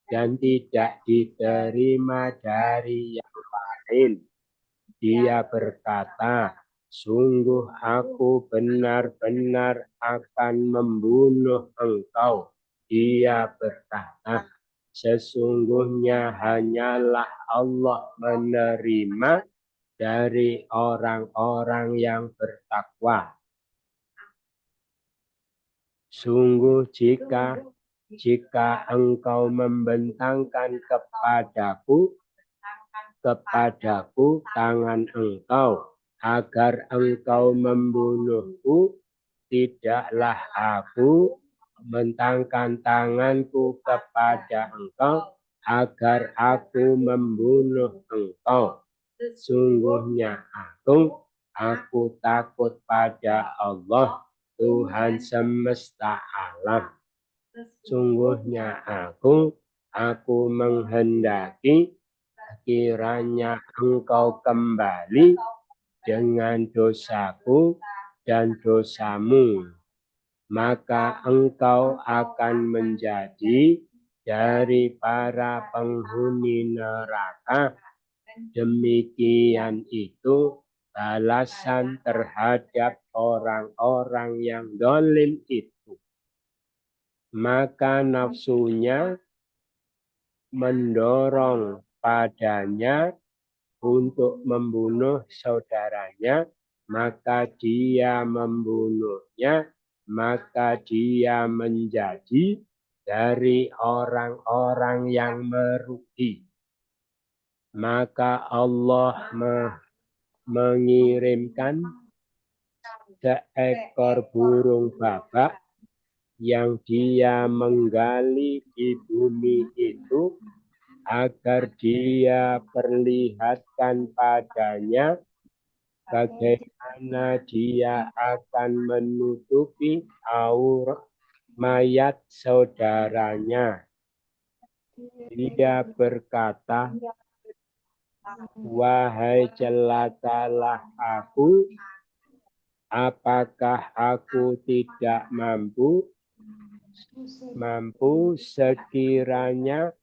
dan tidak diterima dari yang lain. Dia berkata, sungguh aku benar-benar akan membunuh engkau. Dia berkata, sesungguhnya hanyalah Allah menerima dari orang-orang yang bertakwa. Sungguh jika engkau membentangkan kepadaku tangan engkau agar engkau membunuhku, tidaklah aku membentangkan tanganku kepada engkau agar aku membunuh engkau. Sungguhnya aku takut pada Allah, Tuhan semesta alam. Sungguhnya aku menghendaki kiranya engkau kembali dengan dosaku dan dosamu, maka engkau akan menjadi dari para penghuni neraka. Demikian itu balasan terhadap orang-orang yang zalim itu. Maka nafsunya mendorong padanya untuk membunuh saudaranya, maka dia membunuhnya, maka dia menjadi dari orang-orang yang merugi. Maka Allah mengirimkan seekor burung babak yang dia menggali di bumi itu agar dia perlihatkan padanya bagaimana dia akan menutupi aurat mayat saudaranya. Dia berkata, wahai celakalah aku, apakah aku tidak mampu sekiranya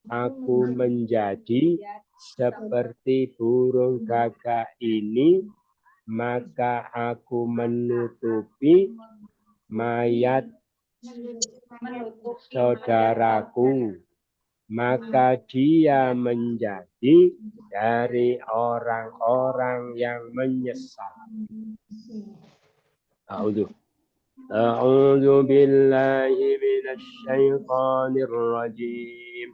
aku menjadi seperti burung gagak ini, maka aku menutupi mayat saudaraku, maka dia menjadi dari orang-orang yang menyesal. أعوذ بالله من الشيطان الرجيم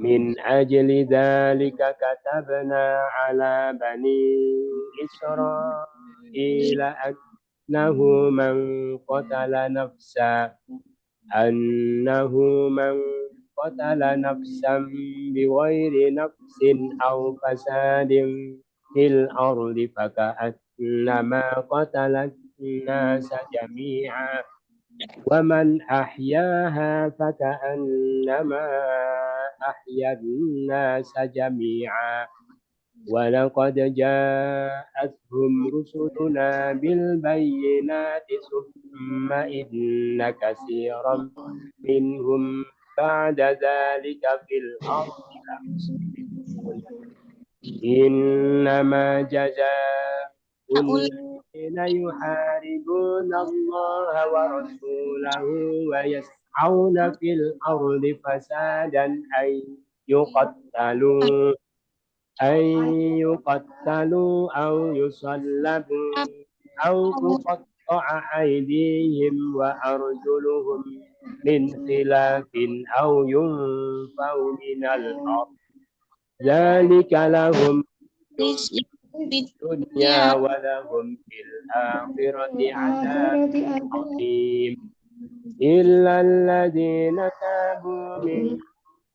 من أجل ذلك كتبنا على بني إسرائيل أنه من قتل نفسا بغير نفس أو فساد في الأرض فكأنما قتل الناس جميعا ومن أحياها فكأنما أحيا الناس جميعا ولقد جاءتهم رسلنا بالبينات ثم إن كثيرا منهم بعد ذلك في الأرض إنما جزاء الذين يحاربون الله ورسوله ويسعون في الأرض فسادا أن يقتلوا أو يصلبوا أو تقطع أيديهم وأرجلهم من خلاف أو ينفوا من الأرض ذلك لهم في الدنيا ولهم في الآخرة عذاب عظيم إلا الذين تابوا من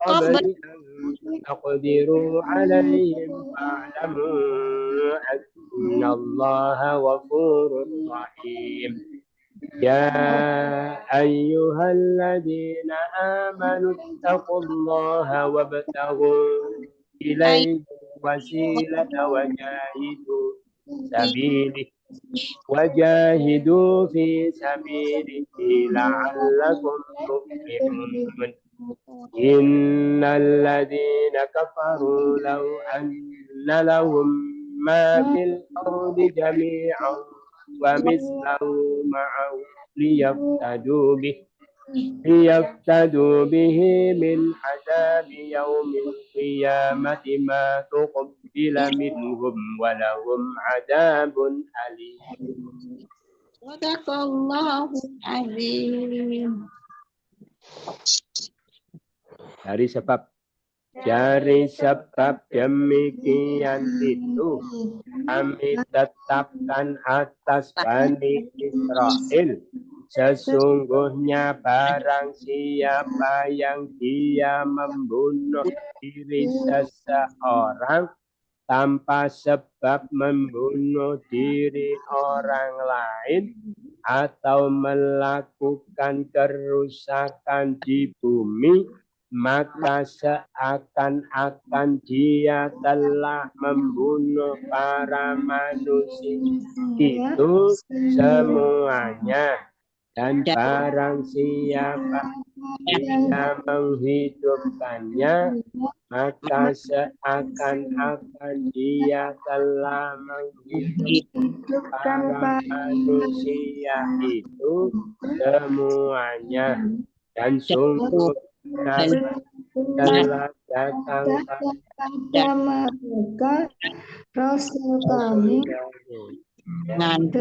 قبل أن تقدروا عليهم فاعلموا أن الله غفور رحيم يا أيها الذين آمنوا اتقوا الله وابتغوا إليه وسيلة وجاهدوا في سبيله لعلكم تفلحون Innalladzina kafaru law anna lahum ma fil ardi jami'an wa mislahu ma'ahu liyaftadu bihi min adabi yaumil qiyamati ma tuqabbila minhum wa lahum adabun alim. Sadaqallahul azim. Dari sebab demikian itu kami tetapkan atas Bani Israel sesungguhnya barang siapa yang dia membunuh diri seseorang tanpa sebab membunuh diri orang lain atau melakukan kerusakan di bumi, maka seakan-akan dia telah membunuh para manusia itu semuanya. Dan barang siapa dia menghidupkannya, maka seakan-akan dia telah menghidupkan para manusia itu semuanya. Dan sungguh telah datang pada mereka Rasul kami dan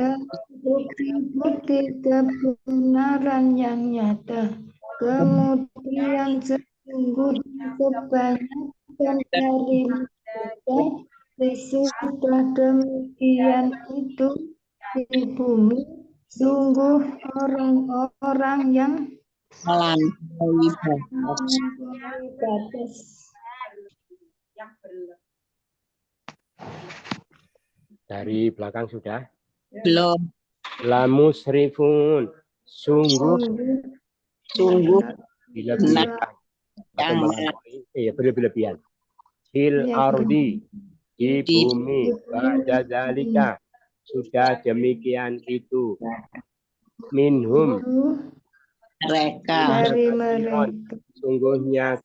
bukti kebenaran yang nyata. Kemudian sesungguhnya kebanyakan dari mereka sesudah demikian itu di bumi sungguh orang-orang yang melampaui batas. Dari belakang sudah? Belum. La musrifun, sungguh berlebihan. Fil ardi, di bumi, ba'da dzalika, sudah demikian itu. Minhum, mereka dari mereka sungguhnya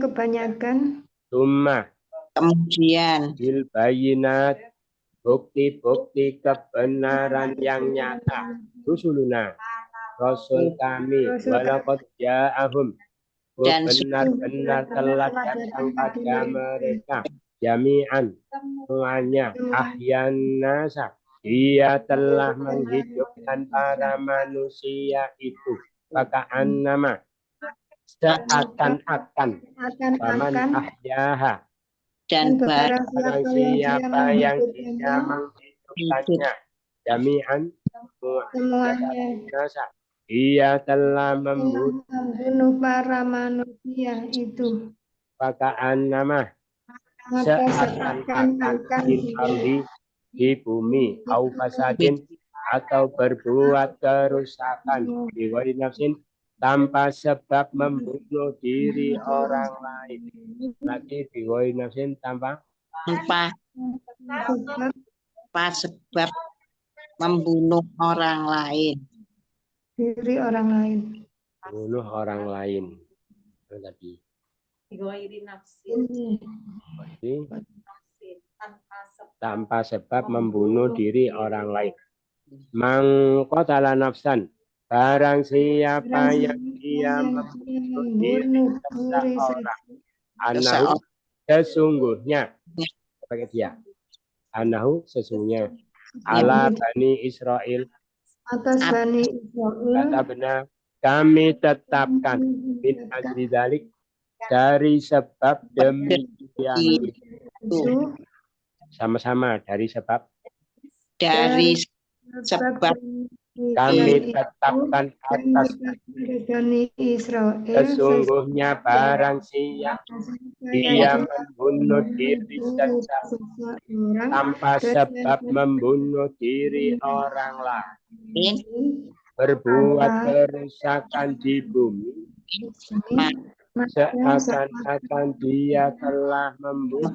kebanyakan. Summa, kemudian bil bayinat, bukti-bukti kebenaran yang nyata. Rusuluna, Rasul kami, walaqad ja'ahum, benar-benar telah datang pada mereka. Jami'an, semuanya. Ahyan nasa, dia telah menghidupkan para manusia itu. Paka'an nama, seakan-akan. Paman ahyaha, dan barang siapa yang dia menghidupkannya. Jami'an, semuanya. Nasa, dia telah membunuh para manusia itu. Paka'an nama, seakan-akan di bumi, au fasadin, atau berbuat kerusakan, biwari nafsin, tanpa sebab membunuh diri orang lain. Lagi biwari nafsin tanpa sebab membunuh orang lain. Diri orang lain. Bunuh orang lain. Tadi. Tanpa sebab membunuh diri orang lain. Mangqatala nafsan, barang siapa yang dia membunuh diri seseorang, anahu sesungguhnya, pakai dia, anahu sesungguhnya, ala Bani Israel, atas Bani Israel, kata benar, kami tetapkan min ajli dzalik, dari sebab demikian itu. Sama-sama dari sebab kami tetapkan atas Bani Israel sesungguhnya barang siapa dia membunuh diri seseorang tanpa sebab membunuh diri orang lain, berbuat kerusakan di bumi, seakan-akan dia telah membunuh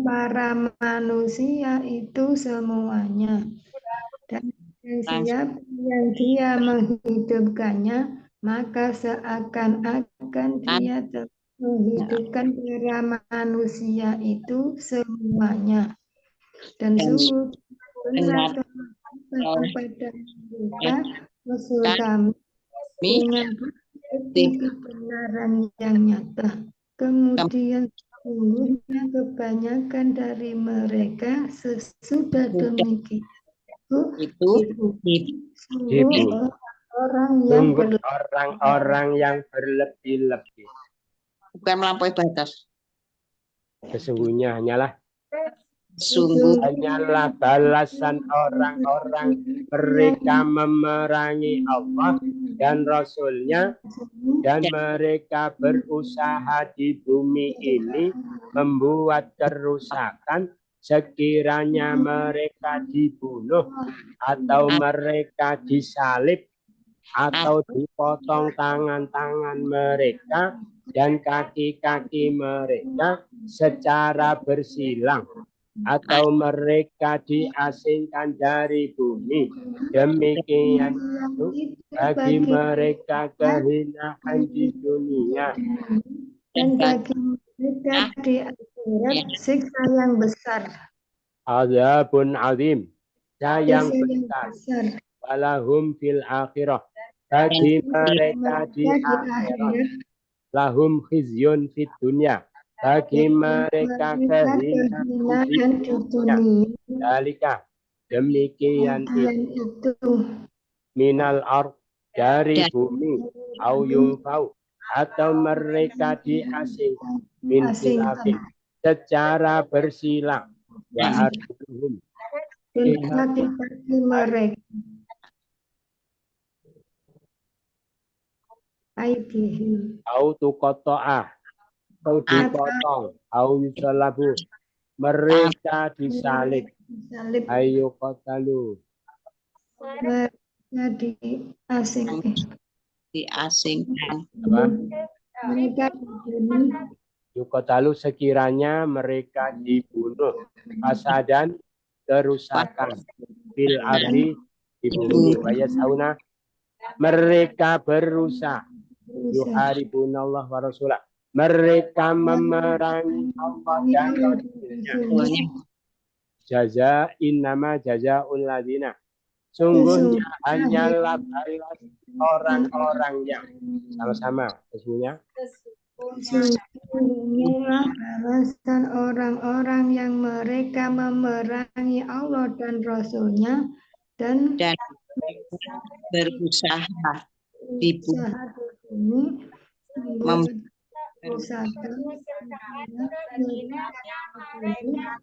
para manusia itu semuanya. Dan siapa yang dia menghidupkannya, maka seakan-akan dia telah menghidupkan para manusia itu semuanya. Dan sungguh benar telah kepada mereka Rasul kami dengan bukti kebenaran yang nyata. Kemudian sesungguhnya kebanyakan dari mereka sesudah demikian itu sungguh orang-orang yang berlebih-lebih. bukan melampaui batas. Sesungguhnya hanyalah Sungguh balasan orang-orang mereka memerangi Allah dan Rasul-Nya dan mereka berusaha di bumi ini membuat kerusakan. Sekiranya mereka dibunuh atau mereka disalib atau dipotong tangan-tangan mereka dan kaki-kaki mereka secara bersilang, atau mereka diasingkan dari bumi, demikian itu bagi mereka kehinaan di dunia dan bagi mereka di akhirat siksa yang besar. azabun azim, yang besar. Walahum fil akhirah, bagi mereka di akhirat. Lahum khizyun fid dunya, bagi mereka kehinaan di dunia. Dalika, demikian itu. Minal ard, dari bumi. Au yungfau, atau mereka diasingkan. Min khilafin, secara bersilang. Wa arjuhum, kaki mereka. Aidihim. au tuqatta'ah, atau dipotong. Au yusalabu, mereka disalib. Ayo qatalu, Mereka diasingkan. Mereka dibunuh. yuqatalu, sekiranya mereka dibunuh. Fasadan, kerusakan. Fil ardi, di bumi. Wayasauna, mereka berusaha. Yuharibunallah wa rasulah, mereka memerangi Allah dan Rasulnya. Jaza innama jazaa'ul ladzina, sungguhnya hanyalah balas orang-orang yang sama-sama sesungguhnya balasan orang-orang yang mereka memerangi Allah dan Rasulnya dan berusaha di bumi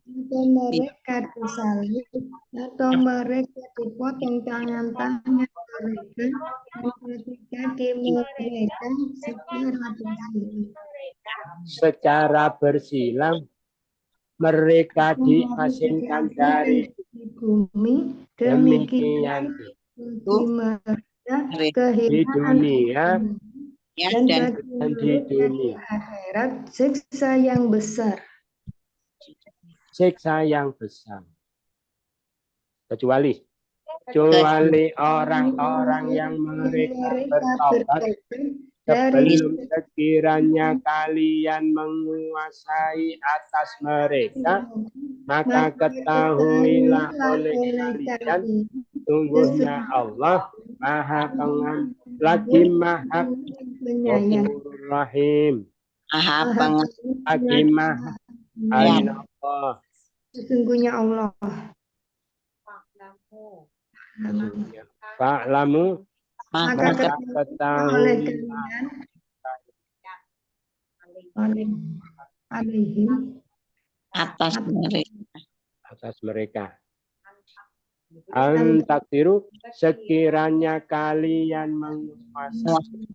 atau mereka disalib atau mereka dipotong tangan-tangan mereka ketika dimerdekakan secara bersilang, mereka diasingkan dari bumi, demikian itu di dunia dan di dunia akhirat siksa yang besar. Siksa yang besar. Kecuali orang-orang yang mereka bertobat sebelum sekiranya kalian menguasai atas mereka, maka ketahuilah oleh kalian sungguhnya Allah Maha Pengampun lagi Maha Ghafurur Rahim. Lagi Maha Allah. Sesungguhnya Allah. Fa'lamu, maka ketahuilah atas mereka. Antakdiru, sekiranya kalian menguasai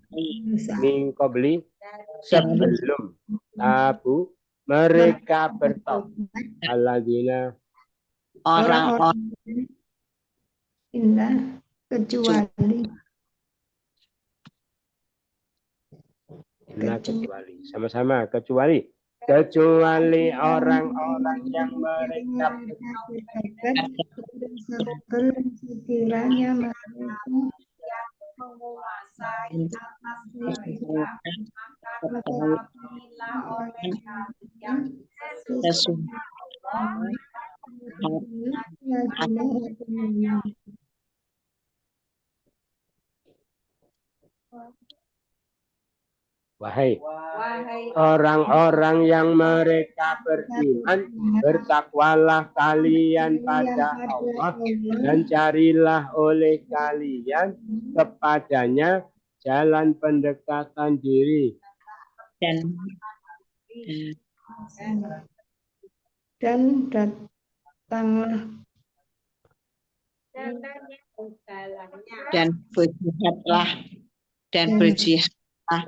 mingkobli, sebelum tabu mereka bertobat. Alladzina, orang-orang indah kecuali sama-sama kecuali orang-orang yang mereka sebelum sekiranya mereka Wahai orang-orang yang mereka beriman, bertakwalah kalian pada Allah dan carilah oleh kalian kepadanya jalan pendekatan diri. Dan datanglah dan berjihadlah berjihadlah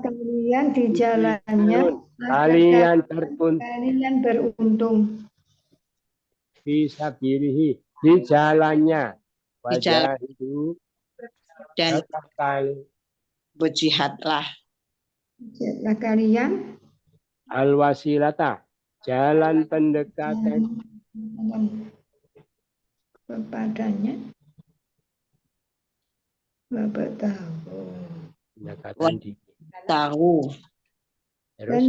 kalian di jalannya, Kalian kalian beruntung. fisabilihi di jalannya. Di jalan. Wajahidu dan berjihadlah Berjihadlah kalian al-wasilata jalan pendekatan kepadanya. Bapak tahu. pendekatan diri. tahu Terus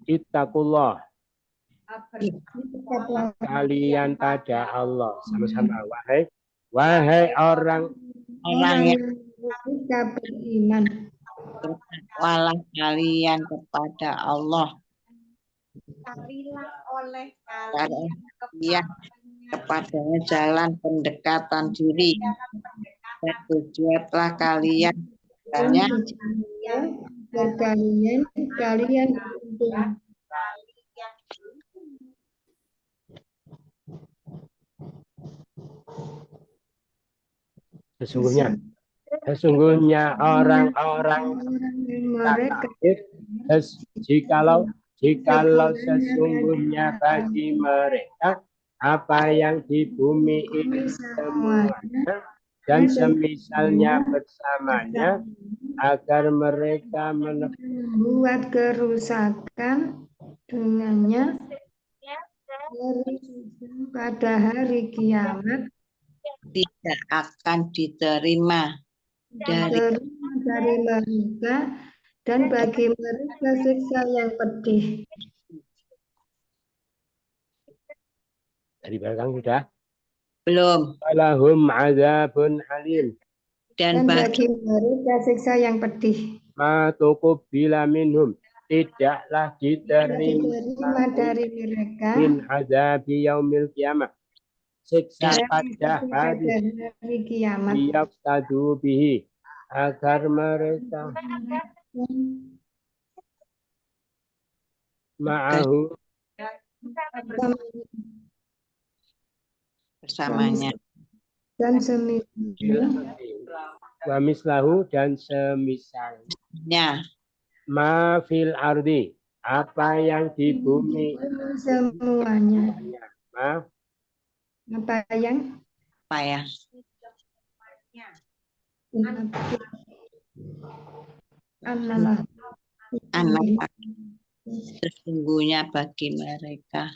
ittaqullah kalian pada Allah. Sama-sama wahai orang yang mereka beriman. bertakwalah kalian kepada Allah. Carilah oleh kalian kepadanya jalan pendekatan diri dan berjihadlah kalian Kalian beruntung. Sesungguhnya orang-orang mereka jikalau sesungguhnya bagi mereka apa yang di bumi ini semuanya dan semisalnya bersamanya agar mereka membuat kerusakan dengannya pada hari kiamat tidak akan diterima dari mereka dan bagi mereka siksa yang pedih. Dari belakang sudah? Belum. Walahum azabun alim. Dan bagi mereka siksa yang pedih. Ma tuqbila minhum. Tidaklah diterima dari mereka min azabi yaumil kiamah. Siksa pada hari kiamat. Yaftadu bihi. Agar mereka ma'ahu bersamanya dan semisalnya wa mislahu dan semisalnya ma fil ardi apa yang di bumi semuanya ma apa yang anak sesungguhnya bagi mereka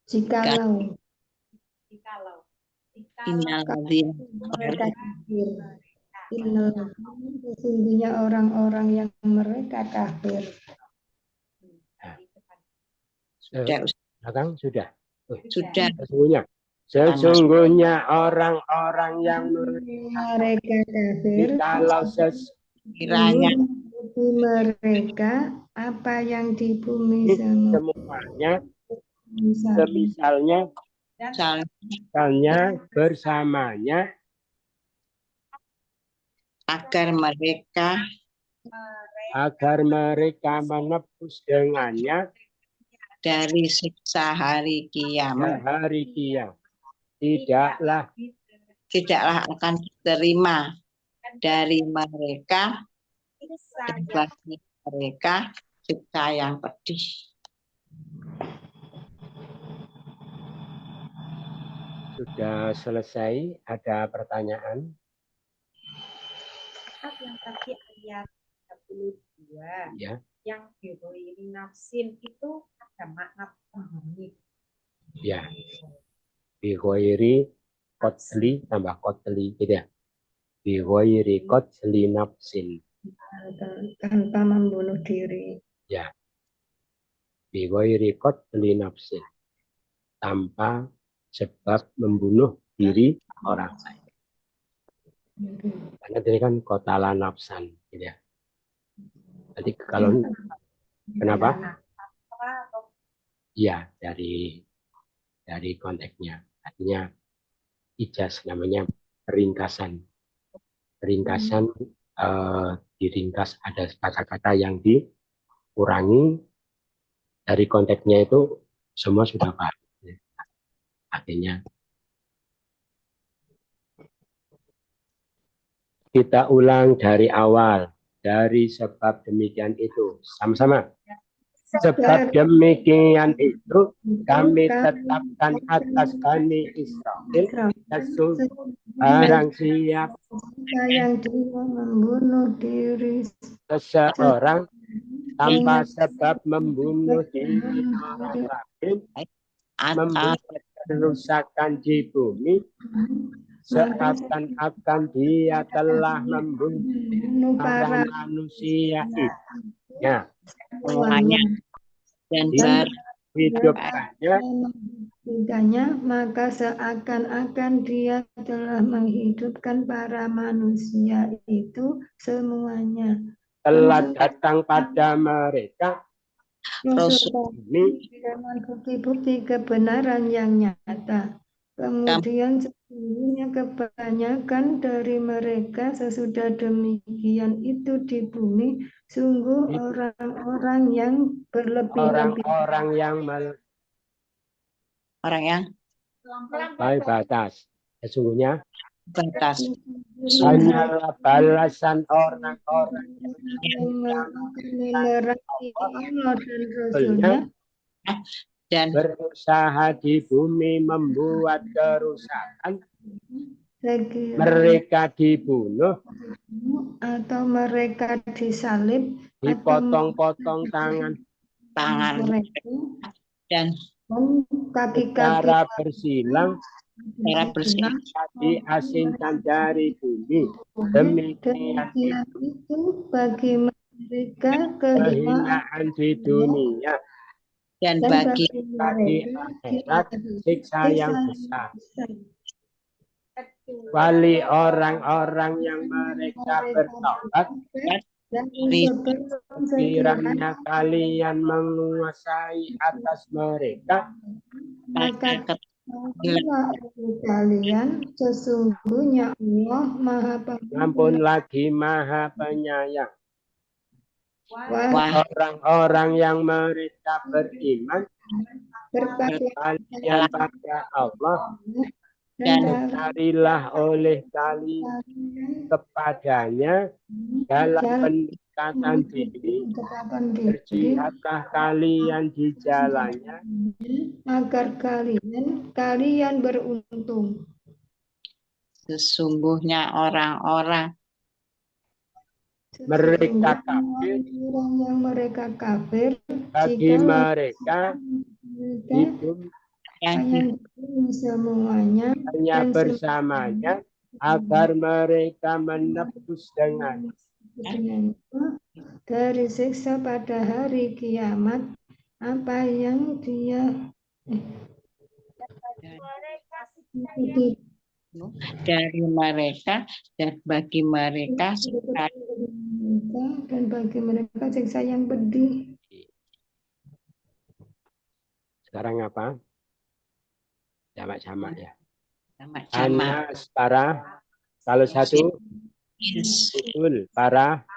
jikalau mereka kafir, sesungguhnya orang-orang yang mereka kafir. Belakang sudah. Sudah. Sesungguhnya orang-orang yang mereka kafir, kalau kiranya mereka apa yang di bumi semuanya misalnya bersamanya agar mereka menebus dengannya dari siksa hari kiamat. Tidaklah akan diterima dari mereka dan bagi mereka siksa yang pedih. Sudah selesai. Ada pertanyaan? Yang tadi ayat 32 ya. Yang biroiri nafsin itu ada makna pembumi. Ya. Biroiri qatli tambah qatli gitu ya. Bi ghairi qatli nafsin. Tanpa membunuh diri. Ya. Bi ghairi qatli nafsin. Tanpa sebab membunuh diri orang lain. Karena tadi kan qatala nafsan gitu ya. Jadi kalau kenapa? Ya, dari konteksnya. Artinya ijaz namanya ringkasan. Ringkasan diringkas ada kata-kata yang dikurangi dari konteksnya itu semua sudah paham. Artinya kita ulang dari awal. Dari sebab demikian itu. Sama-sama. Sebab demikian itu kami tetapkan atas Bani Israel barang siapa yang dia membunuh diri seseorang tanpa sebab membunuh diri orang lain, membuat kerusakan di bumi, seakan-akan dia telah membunuh para manusia itu. Ya, semuanya dan hidupkannya, maka seakan-akan dia telah menghidupkan para manusia itu semuanya. Telah datang pada mereka Rasul dengan bukti-bukti kebenaran yang nyata. Kemudian sesungguhnya kebanyakan dari mereka sesudah demikian itu di bumi sungguh orang-orang yang berlebih-lebih. orang yang baik batas. Sesungguhnya batas. hanyalah balasan orang-orang yang memerangi Allah dan Rasulnya dan berusaha di bumi membuat kerusakan, mereka dibunuh, atau mereka disalib, dipotong-potong tangan mereka dan kaki-kaki cara bersilang, bersilang diasingkan dari bumi. Demikian itu bagi mereka kehinaan di dunia dan bagi akhirat siksa yang besar. Wali orang-orang yang mereka bertobat, kiranya kalian menguasai atas mereka, maka kalian sesungguhnya Allah Maha ampun lagi Maha Penyayang. Wah, Orang-orang yang mereka beriman, kalian pada Allah, dan carilah oleh kalian kepadanya dalam pendekatan diri, berjihadlah kalian di jalannya, agar kalian beruntung. sesungguhnya orang-orang mereka kafir, Orang yang mereka kafir, bagi mereka hidup yang semuanya hanya bersamanya, agar mereka menebus dengan dari siksa pada hari kiamat apa yang dia dari mereka dan bagi mereka dan bagi mereka siksa yang pedih. sekarang apa? Sama-sama ya. sama-sama Anas para, kalau satu usul para,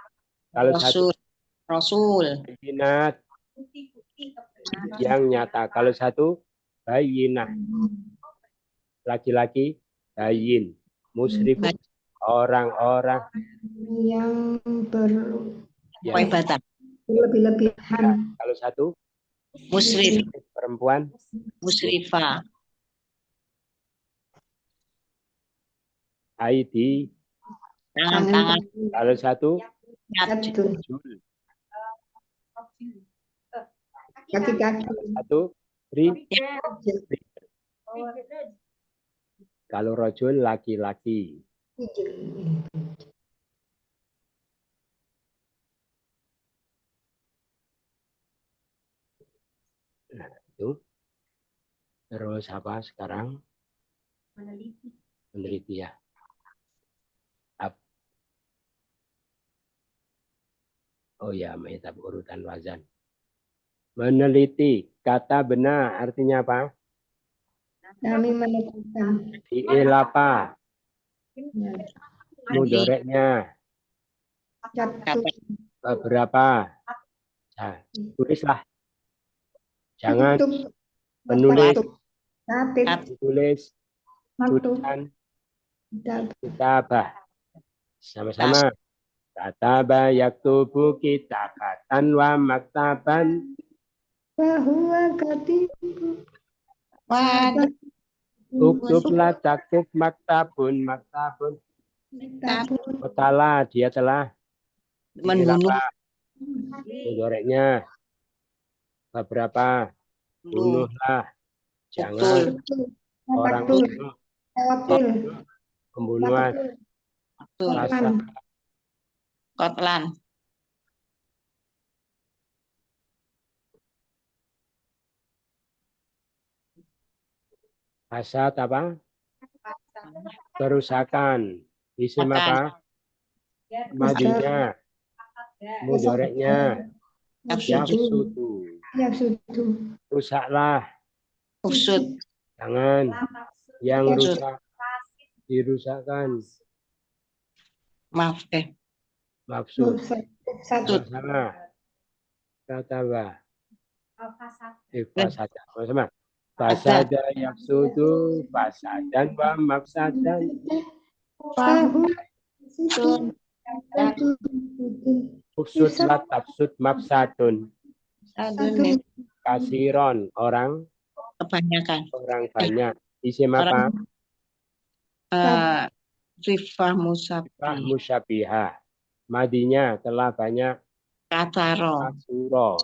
kalau satu Rasul bayinat yang nyata, kalau satu bayinah laki-laki, bayin musyrif orang-orang yang berlebih-lebihan. Kalau satu musrif perempuan, musrifah Aidi. tangan-tangan Kalau satu Jul. Kaki-kaki. satu ri. Kalau rojul laki-laki. Nah, itu. Terus apa sekarang? Meneliti. Meneliti ya. Oh ya, menghitap urutan wazan. Meneliti. Kata benar artinya apa? Kami menetapkan. Fi'il apa? Mudoreknya. Satu. Kata Berapa? Nah, tulislah. Jangan Tutup. penulis. Tatip. Tulis. Satu. Tulisan. Tidak. Kitabah. Sama-sama. Kataba yaktubu kitabatan wa maktaban. Bahwa katibu. Waduh. Uktublah taktub maktabun. Maktabun. Tabun. Kotala, dia telah Membunuh. mudoreknya. Beberapa. Bunuhlah. Jangan Betul. orang Tatul. bunuh. Tawatil. Pembunuhan. Betul. Pasal. Kotlan. Fasad apa? Kerusakan. Isim apa? Madinya. Mudoreknya. Yafsudu. Yafsudu. Rusaklah. Usut. Jangan. Yang Usut. rusak. Dirusakkan. Maaf. Maksud. Satu. Sama. Kataba. Fasad. Fasada. Sama. Fasada yafsudu. Fasadan wa mafsadan. Bahu. Betul. Ufsud la tafsud mafsadun. Satu. Kasiron. Orang Kebanyakan. banyak. Isim apa? Rifah Fah Musabi. musyabihah. Madinya telah banyak. Kataro. Kasuro.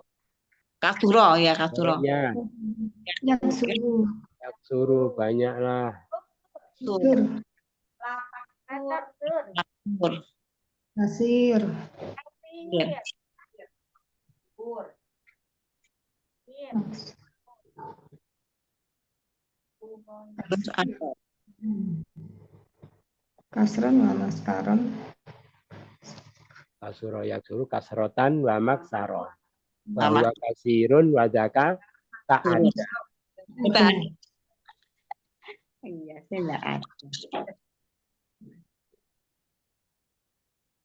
Katuro ya Katuro. Mudoreknya. Yaksuru. Yaksuru. Banyaklah. Betul. Tur. Nasir. Iya. Tur. Terus apa? Kasron wa maskaron. Kasuro yaksuru. Kasrotan wa maksaron. Bahwa kasirun wadaka tak ada. Kita ada. Iya, saya enggak ada.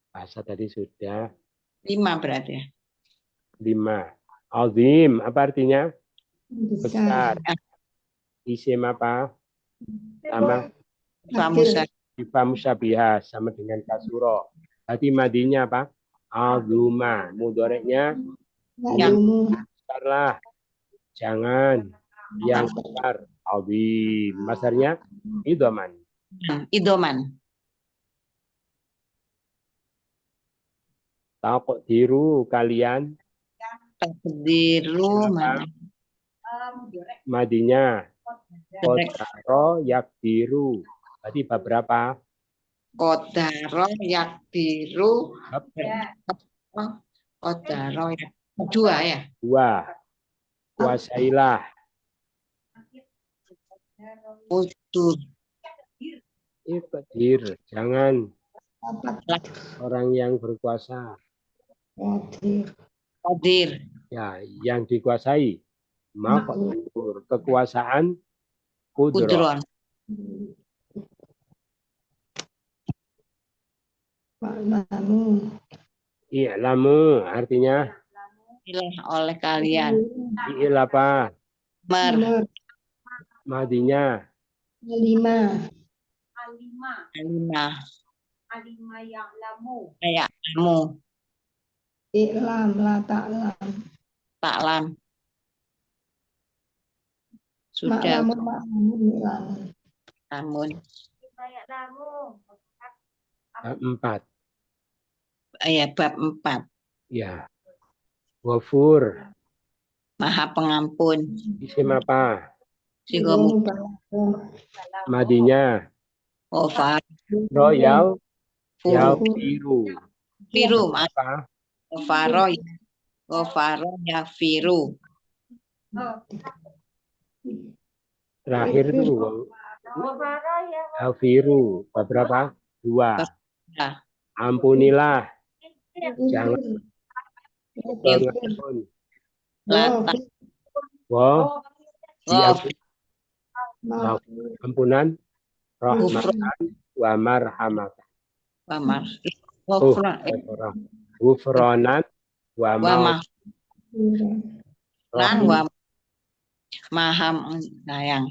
Bahasa tadi sudah 5 berarti ya. 5. Azim, apa artinya? Besar. Besar. Isim apa? Sama Rifah Musabi. Sifat musyabihah sama dengan kasuro. Berarti madinya apa? Azuma. Mudoreknya Yadumu. besarlah. Jangan. Yang besar. Azim. Masarnya idoman. Idoman. Taqdiru kalian. Takdiru mana? Madinya Qadaro yakdiru. Berarti beberapa? Kodaro yakdiru. Kodaro ya. 2 ya. 2. Kuasailah. Udur. Iqdir. Jangan orang yang berkuasa. Qadir. Ya, yang dikuasai. Maqdur. Kekuasaan kudro. Kudron. Ma'lamu. I'lamu artinya Ilah oleh kalian. fi'il apa? Mer. Madinya Lima. Alima. Alima ya'lamu. Kayak kamu. Iklam. La ta'lam. Taklam. Sudah. Ma'lamun. Ma'lamun. Ma'lamun. Namun. Alima ya'lamu. 4. Ya, bab 4. Ya. Wafur. Maha pengampun. Isim apa? Sigomu. Madinya Gofar. Royal Furu. Yafiru. Firu. Apa? Gofaro. Gofaro ya firu. Terakhir itu Yafiru. Beberapa? Dua. Ya. Ampunilah. Jangan Ya. pengampun. Lata. Wah, Gof. ampunan, rahmatan, wa marhamatan. Wamar. Oh, Gofran. Gufronan, wa Wamah. Lan Rahim, wa maha sayang.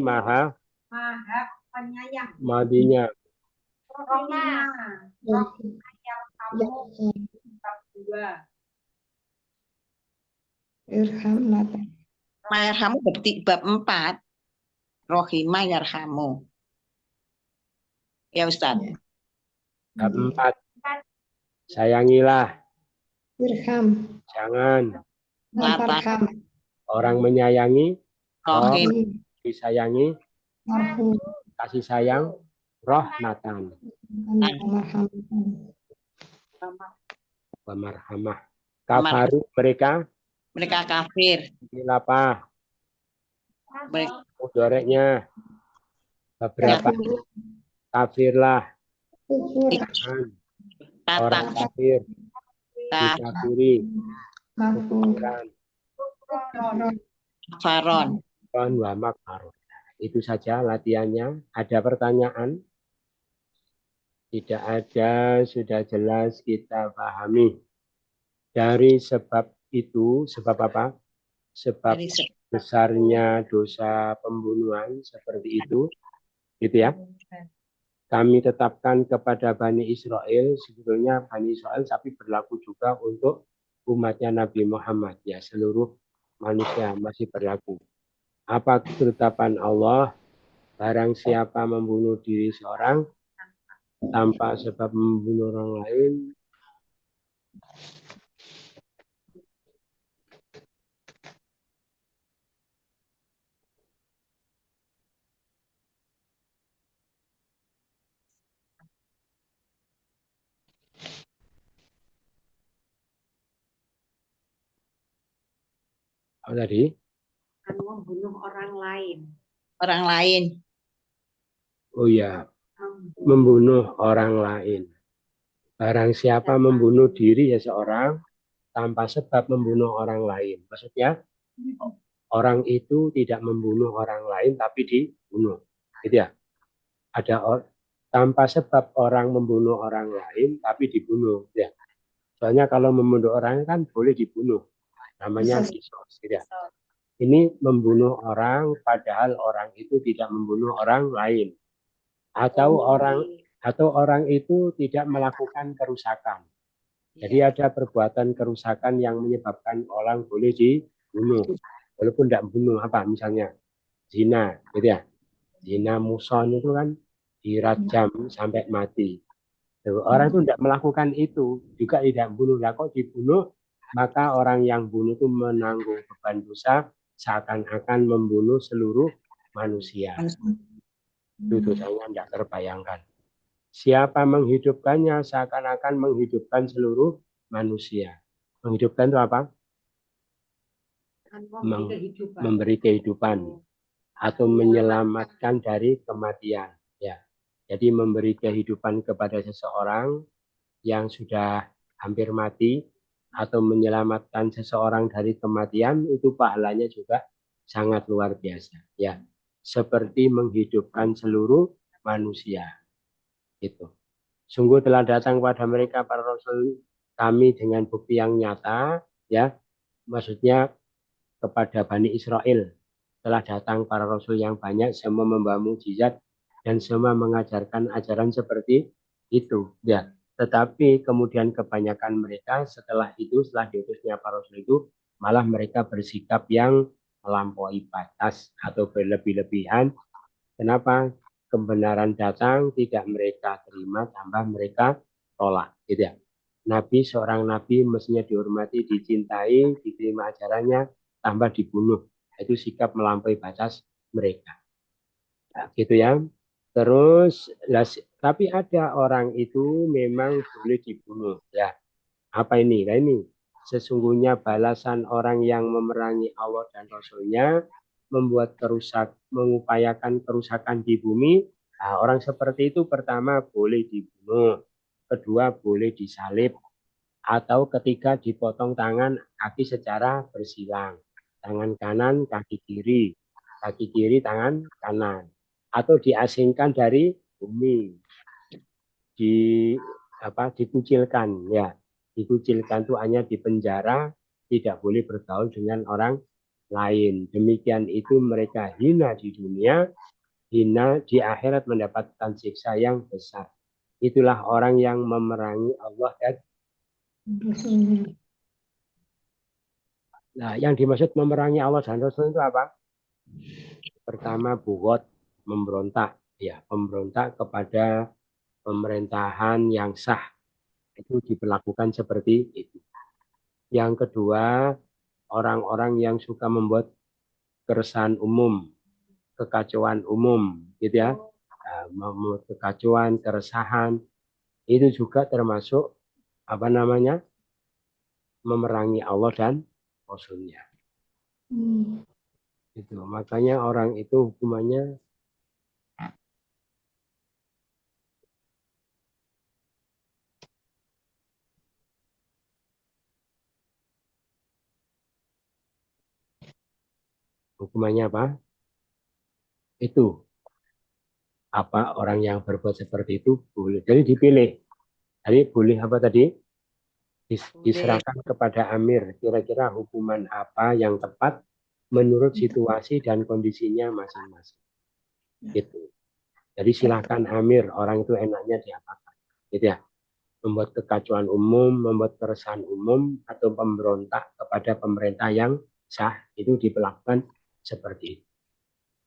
maha Maha penyayang. madinya. Rohimah. Rohimah yang kamu bab 2. Mayarhamu bab 4. Rohimah yarhamu. Ya Ustaz. Bab 4. Sayangilah, Irham. jangan. Lata. Orang menyayangi, Rohim. disayangi, Marhum. kasih sayang, rahmatan, wa marhamah. Kafaru mereka, Mereka kafir. apa? Mereka Mudoreknya beberapa kafirlah, jangan. Orang kata kafir, dikafiri, kufuran, faron. wa makfar. Itu saja latihannya. Ada pertanyaan? Tidak ada, sudah jelas kita pahami. Dari sebab itu, sebab apa? Sebab Dari besarnya dosa pembunuhan seperti itu, gitu ya. Kami tetapkan kepada Bani Israel, sebetulnya Bani Israel tapi berlaku juga untuk umatnya Nabi Muhammad, ya seluruh manusia masih berlaku. Apa ketetapan Allah? Barang siapa membunuh diri seorang tanpa sebab membunuh orang lain, apa tadi? Akan membunuh orang lain. orang lain. Oh ya, membunuh orang lain. Barang siapa membunuh diri ya seorang tanpa sebab membunuh orang lain. Maksudnya orang itu tidak membunuh orang lain tapi dibunuh. Gitu ya. Tanpa sebab orang membunuh orang lain tapi dibunuh. Ya. Soalnya kalau membunuh orang kan boleh dibunuh. Namanya kisos. Gitu ya. Ini membunuh orang padahal orang itu tidak membunuh orang lain. Atau orang itu tidak melakukan kerusakan. Jadi ada perbuatan kerusakan yang menyebabkan orang boleh dibunuh. Walaupun tidak membunuh apa misalnya zina, gitu ya. Zina muson itu kan dirajam sampai mati. Orang itu tidak melakukan itu, juga tidak membunuh. Lah kok dibunuh, maka orang yang bunuh itu menanggung beban dosa seakan-akan membunuh seluruh manusia. Itu dosanya tidak terbayangkan. Siapa menghidupkannya seakan-akan menghidupkan seluruh manusia. Menghidupkan itu apa? Memberi kehidupan atau menyelamatkan dari kematian. Ya. Jadi memberi kehidupan kepada seseorang yang sudah hampir mati atau menyelamatkan seseorang dari kematian itu pahalanya juga sangat luar biasa. Ya. Seperti menghidupkan seluruh manusia. Itu. Sungguh telah datang pada mereka para rasul kami dengan bukti yang nyata, ya. Maksudnya kepada Bani Israel telah datang para rasul yang banyak, semua membawa mukjizat dan semua mengajarkan ajaran seperti itu, ya. Tetapi kemudian kebanyakan mereka setelah diutusnya para rasul itu malah mereka bersikap yang melampaui batas atau berlebih-lebihan. Kenapa? Kebenaran datang tidak mereka terima, tambah mereka tolak, gitu ya. Nabi, seorang nabi mestinya dihormati, dicintai, diterima ajarannya, tambah dibunuh. Itu sikap melampaui batas mereka. Nah, gitu ya. Terus, tapi ada orang itu memang boleh dibunuh. Ya, apa ini? Nah ini, sesungguhnya balasan orang yang memerangi Allah dan Rasul-Nya, mengupayakan kerusakan di bumi. Nah, orang seperti itu pertama boleh dibunuh, kedua boleh disalib, atau ketiga dipotong tangan kaki secara bersilang. Tangan kanan, kaki kiri, tangan kanan. Atau diasingkan dari bumi, dikucilkan ya. Dikucilkan itu hanya di penjara, tidak boleh bergaul dengan orang lain. Demikian itu mereka hina di dunia, hina di akhirat mendapatkan siksa yang besar. Itulah orang yang memerangi Allah dan Rasulnya. Nah, yang dimaksud memerangi Allah dan Rasul itu apa? Pertama, bugot, memberontak. Ya, pemberontak kepada pemerintahan yang sah. Itu diperlakukan seperti itu. Yang kedua, orang-orang yang suka membuat keresahan umum, kekacauan umum, gitu ya. Nah, membuat kekacauan, keresahan, itu juga termasuk apa namanya? Memerangi Allah dan Rasul-Nya. Itu makanya orang itu hukumannya apa? Itu apa orang yang berbuat seperti itu boleh. Jadi dipilih. Jadi boleh apa tadi? Diserahkan kepada Amir. Kira-kira hukuman apa yang tepat menurut situasi dan kondisinya masing-masing. Gitu. Jadi silakan Amir. Orang itu enaknya diapakan. Gitu ya. Membuat kekacauan umum, membuat keresahan umum, atau pemberontak kepada pemerintah yang sah, itu diperlakukan seperti itu.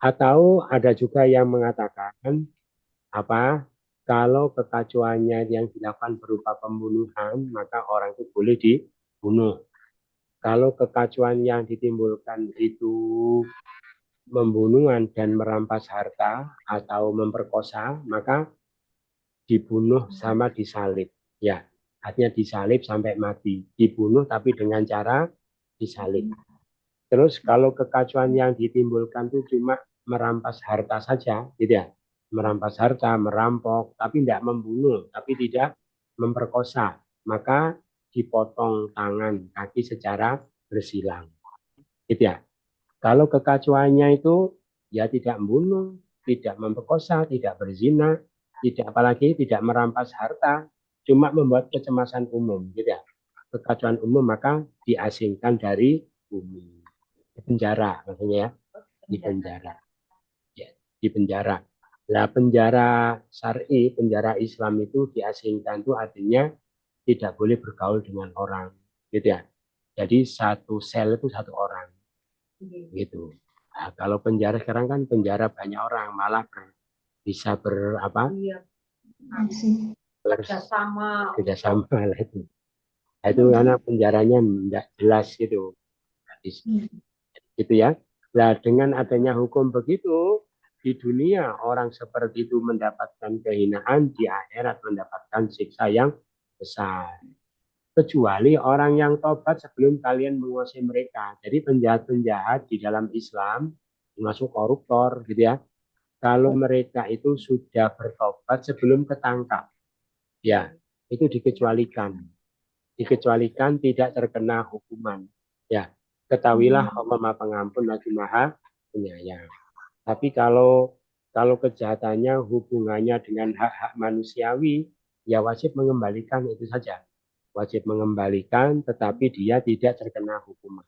Atau ada juga yang mengatakan apa kalau kekacauannya yang dilakukan berupa pembunuhan, maka orang itu boleh dibunuh. Kalau kekacauan yang ditimbulkan itu membunuhan dan merampas harta atau memperkosa, maka dibunuh sama disalib. Ya, artinya disalib sampai mati. Dibunuh tapi dengan cara disalib. Terus kalau kekacauan yang ditimbulkan itu cuma merampas harta saja, gitu ya. Merampas harta, merampok, tapi tidak membunuh, tapi tidak memperkosa. Maka dipotong tangan, kaki secara bersilang. Gitu ya. Kalau kekacauannya itu ya tidak membunuh, tidak memperkosa, tidak berzina, tidak apalagi tidak merampas harta, cuma membuat kecemasan umum, gitu ya. Kekacauan umum maka diasingkan dari bumi. Di penjara maksudnya ya, di penjara. Ya, di penjara. Nah, penjara syar'i, penjara Islam itu diasingkan itu artinya tidak boleh bergaul dengan orang, gitu ya. Jadi satu sel itu satu orang, gitu. Nah, kalau penjara sekarang kan penjara banyak orang, malah bisa kerjasama lah itu. Nah, itu karena penjaranya tidak jelas gitu, gitu ya. Nah, dengan adanya hukum begitu, di dunia orang seperti itu mendapatkan kehinaan, di akhirat mendapatkan siksa yang besar. Kecuali orang yang tobat sebelum kalian menguasai mereka. Jadi penjahat-penjahat di dalam Islam, termasuk koruptor gitu ya, kalau mereka itu sudah bertobat sebelum ketangkap, ya itu dikecualikan. Dikecualikan tidak terkena hukuman. Ya, ketahuilah Allah Maha Pengampun lagi Maha Penyayang. Tapi kalau kejahatannya hubungannya dengan hak-hak manusiawi, ya wajib mengembalikan itu saja. Wajib mengembalikan, tetapi dia tidak terkena hukuman.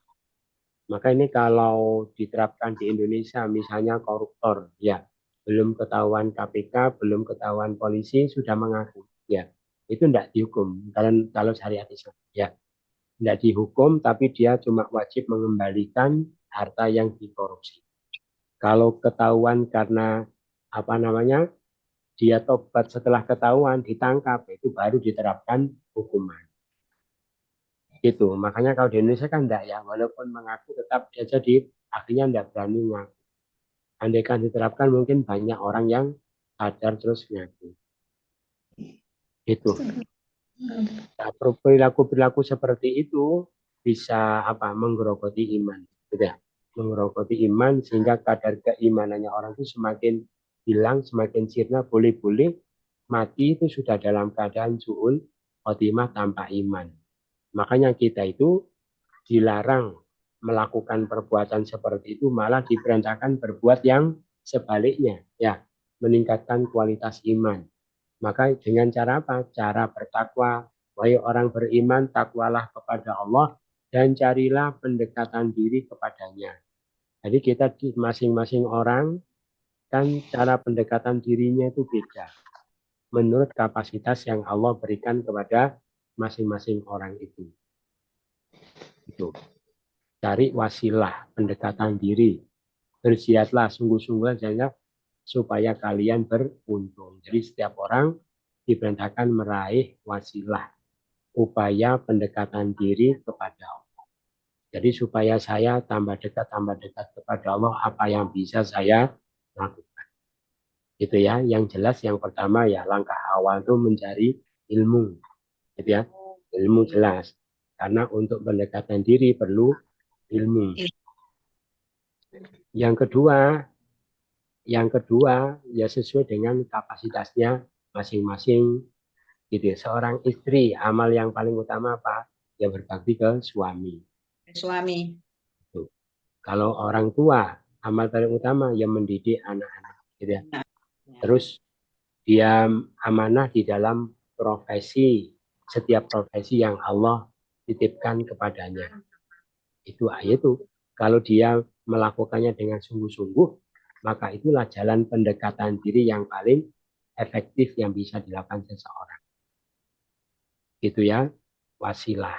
Maka ini kalau diterapkan di Indonesia, misalnya koruptor, ya belum ketahuan KPK, belum ketahuan polisi, sudah mengaku, ya itu tidak dihukum. Kalau syariat Islam, ya tidak dihukum, tapi dia cuma wajib mengembalikan harta yang dikorupsi. Kalau ketahuan karena apa namanya, dia tobat setelah ketahuan, ditangkap, itu baru diterapkan hukuman. Gitu. Makanya kalau di Indonesia kan enggak ya, walaupun mengaku tetap dia jadi akhirnya enggak berani mengaku. Andaikan diterapkan mungkin banyak orang yang sadar terus ngaku. Itu. Nah, perilaku seperti itu bisa menggerogoti iman, gitu ya. Menggerogoti iman sehingga kadar keimanannya orang itu semakin hilang, semakin sirna, boleh-boleh mati itu sudah dalam keadaan su'ul khotimah tanpa iman. Makanya kita itu dilarang melakukan perbuatan seperti itu, malah diperintahkan berbuat yang sebaliknya, ya, meningkatkan kualitas iman. Maka dengan cara apa? Cara bertakwa. Wahai orang beriman, takwalah kepada Allah dan carilah pendekatan diri kepadanya. Jadi kita di masing-masing orang kan cara pendekatan dirinya itu beda. Menurut kapasitas yang Allah berikan kepada masing-masing orang itu. Itu. Cari wasilah pendekatan diri. Berjihadlah sungguh-sungguh supaya kalian beruntung. Jadi setiap orang diperintahkan meraih wasilah, upaya pendekatan diri kepada Allah. Jadi supaya saya tambah dekat kepada Allah, apa yang bisa saya lakukan. Gitu ya. Yang jelas yang pertama ya langkah awal itu mencari ilmu. Gitu ya. Ilmu jelas. Karena untuk pendekatan diri perlu ilmu. Yang kedua ya sesuai dengan kapasitasnya masing-masing. Gitu ya. Seorang istri amal yang paling utama apa? Ya berbakti ke suami. Suami. Tuh. Kalau orang tua amal paling utama ya mendidik anak-anak. Gitu ya. Terus dia amanah di dalam profesi, setiap profesi yang Allah titipkan kepadanya. Itu kalau dia melakukannya dengan sungguh-sungguh, maka itulah jalan pendekatan diri yang paling efektif yang bisa dilakukan seseorang. Itu ya, wasilah.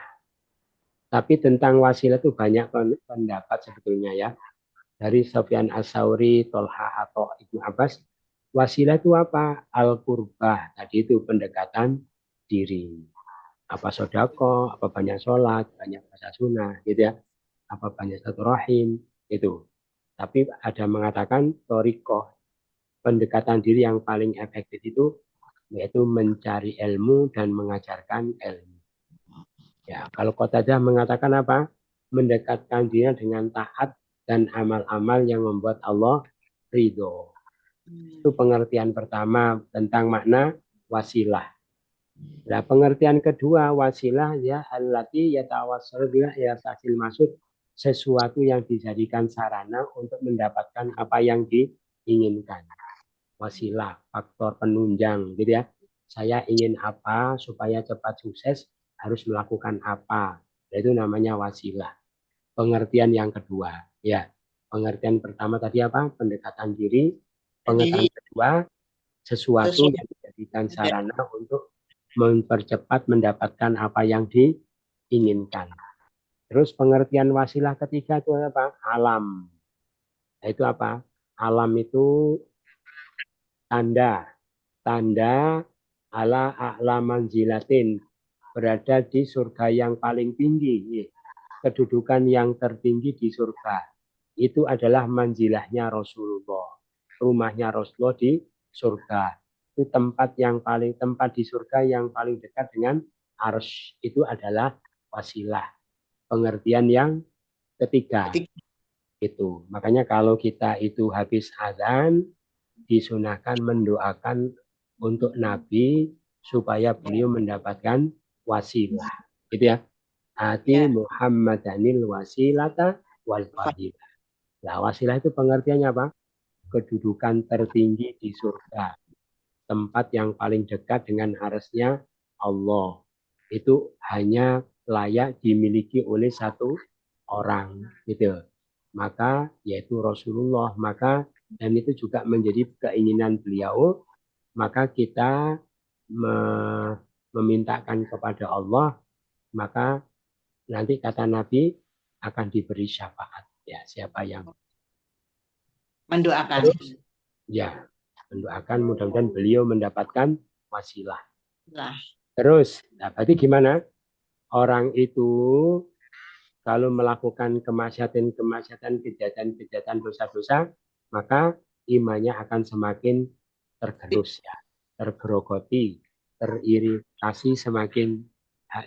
Tapi tentang wasilah itu banyak pendapat sebetulnya ya. Dari Sufyan Ats-Tsauri, Tolha atau Ibnu Abbas, wasilah itu apa? Al-qurbah. Tadi itu pendekatan diri. Apa sodako, apa banyak sholat, banyak baca sunnah, gitu ya. Apa banyak satu rahim, itu. Tapi ada mengatakan torikoh, pendekatan diri yang paling efektif itu yaitu mencari ilmu dan mengajarkan ilmu. Ya, kalau Qatadah mengatakan apa? Mendekatkan diri dengan taat dan amal-amal yang membuat Allah ridho. Itu pengertian pertama tentang makna wasilah. Nah, pengertian kedua wasilah ya allati yatawassalu biha ya tasil maksud, sesuatu yang dijadikan sarana untuk mendapatkan apa yang diinginkan. Wasilah, faktor penunjang gitu ya. Saya ingin apa supaya cepat sukses harus melakukan apa. Itu namanya wasilah. Pengertian yang kedua, ya. Pengertian pertama tadi apa? Pendekatan diri. Pengertian kedua, sesuatu yang dijadikan sarana untuk mempercepat mendapatkan apa yang diinginkan. Terus pengertian wasilah ketiga itu apa? Alam. Itu apa? Alam itu tanda ala a'la manzilatin, berada di surga yang paling tinggi, kedudukan yang tertinggi di surga. Itu adalah manzilahnya Rasulullah, rumahnya Rasulullah di surga. Itu tempat di surga yang paling dekat dengan arsy. Itu adalah wasilah. Pengertian yang ketiga. Itu. Makanya kalau kita itu habis azan, disunahkan mendoakan untuk Nabi supaya beliau mendapatkan wasilah. Gitu ya. Ati Muhammadanil wasilata wal fadilah. Nah, wasilah itu pengertiannya apa? Kedudukan tertinggi di surga. Tempat yang paling dekat dengan arsy-Nya Allah. Itu hanya layak dimiliki oleh satu orang. Gitu. Maka yaitu Rasulullah. Dan itu juga menjadi keinginan beliau. Maka kita memintakan kepada Allah, maka nanti kata Nabi akan diberi syafaat. Ya, siapa yang mendoakan. Ya, mendoakan mudah-mudahan beliau mendapatkan wasilah. Nah. Terus, berarti gimana? Orang itu kalau melakukan kemaksiatan, kejahatan, dosa-dosa, maka imannya akan semakin tergerus ya, tergerogoti, teriritasi, semakin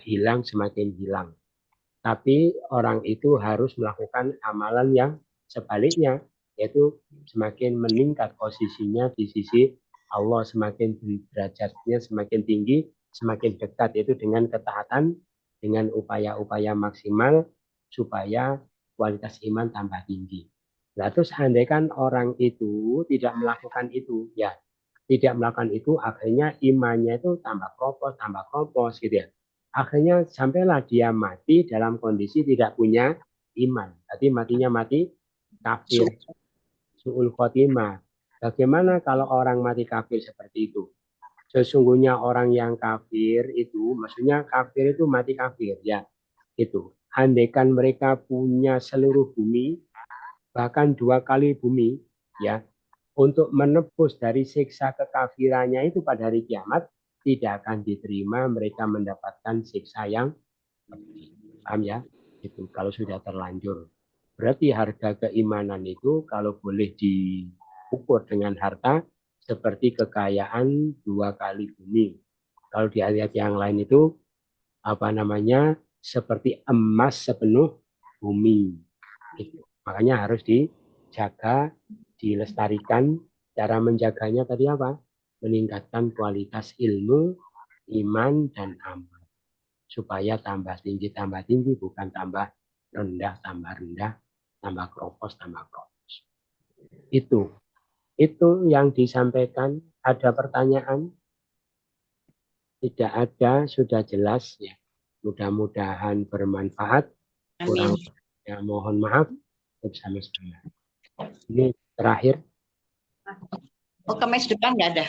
hilang semakin hilang. Tapi orang itu harus melakukan amalan yang sebaliknya, yaitu semakin meningkat posisinya di sisi Allah, semakin derajatnya semakin tinggi, semakin dekat, yaitu dengan ketaatan, dengan upaya-upaya maksimal supaya kualitas iman tambah tinggi. Nah, terus andaikan orang itu tidak melakukan itu, ya tidak melakukan itu, akhirnya imannya itu tambah kropos gitu ya. Akhirnya sampailah dia mati dalam kondisi tidak punya iman. Jadi matinya mati kafir, su'ul khotimah. Bagaimana kalau orang mati kafir seperti itu? Sesungguhnya orang yang kafir itu, maksudnya kafir itu mati kafir ya. Itu. Andaikan mereka punya seluruh bumi, bahkan 2 kali bumi, ya, untuk menebus dari siksa kekafirannya itu pada hari kiamat, tidak akan diterima, mereka mendapatkan siksa yang pedih. Paham ya? Itu kalau sudah terlanjur. Berarti harga keimanan itu kalau boleh diukur dengan harta seperti kekayaan 2 kali bumi. Kalau di ayat yang lain itu seperti emas sepenuh bumi. Itu. Makanya harus dijaga, dilestarikan. Cara menjaganya tadi apa? Meningkatkan kualitas ilmu, iman, dan amal. Supaya tambah tinggi, bukan tambah rendah, tambah kropos. Itu yang disampaikan. Ada pertanyaan? Tidak ada, sudah jelas ya. Mudah-mudahan bermanfaat. Kurang ya, mohon maaf bersama-sama. Ini terakhir. Oh, kemis depan nggak ada.